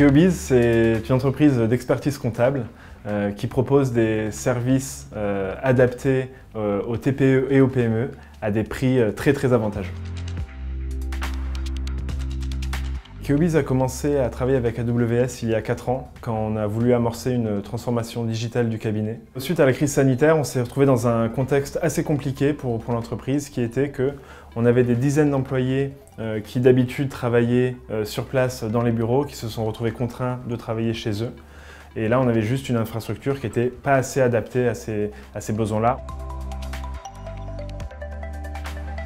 Keobiz, c'est une entreprise d'expertise comptable qui propose des services adaptés aux TPE et aux PME à des prix très avantageux. Keobiz a commencé à travailler avec AWS il y a 4 ans, quand on a voulu amorcer une transformation digitale du cabinet. Suite à la crise sanitaire, on s'est retrouvé dans un contexte assez compliqué pour l'entreprise, qui était qu'on avait des dizaines d'employés qui d'habitude travaillaient sur place dans les bureaux, qui se sont retrouvés contraints de travailler chez eux. Et là, on avait juste une infrastructure qui n'était pas assez adaptée à ces besoins-là.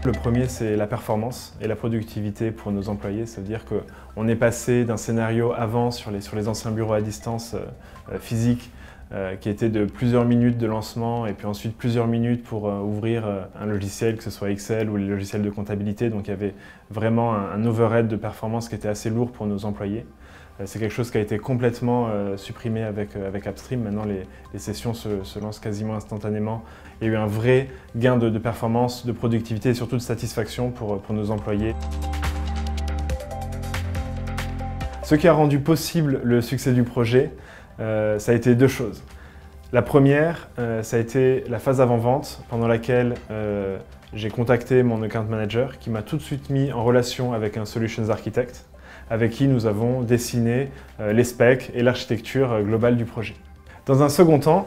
Le premier, c'est la performance et la productivité pour nos employés. Ça veut dire qu'on est passé d'un scénario avant sur les anciens bureaux à distance physiques qui était de plusieurs minutes de lancement et puis ensuite plusieurs minutes pour ouvrir un logiciel, que ce soit Excel ou les logiciels de comptabilité. Donc il y avait vraiment un overhead de performance qui était assez lourd pour nos employés. C'est quelque chose qui a été complètement supprimé avec Upstream. Maintenant, les sessions se lancent quasiment instantanément. Il y a eu un vrai gain de performance, de productivité et surtout de satisfaction pour nos employés. Ce qui a rendu possible le succès du projet, ça a été deux choses. La première, ça a été la phase avant-vente pendant laquelle j'ai contacté mon account manager qui m'a tout de suite mis en relation avec un solutions architect avec qui nous avons dessiné les specs et l'architecture globale du projet. Dans un second temps,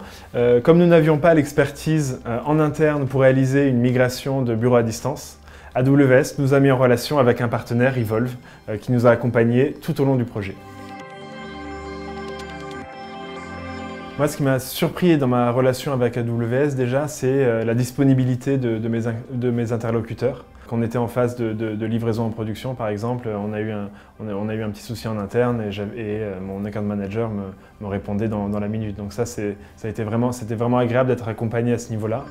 comme nous n'avions pas l'expertise en interne pour réaliser une migration de bureaux à distance, AWS nous a mis en relation avec un partenaire, Evolve, qui nous a accompagnés tout au long du projet. Moi, ce qui m'a surpris dans ma relation avec AWS, déjà, c'est la disponibilité de mes interlocuteurs. Quand on était en phase de livraison en production, par exemple, on a eu un petit souci en interne et mon account manager me répondait dans la minute. Donc ça, c'était vraiment agréable d'être accompagné à ce niveau-là.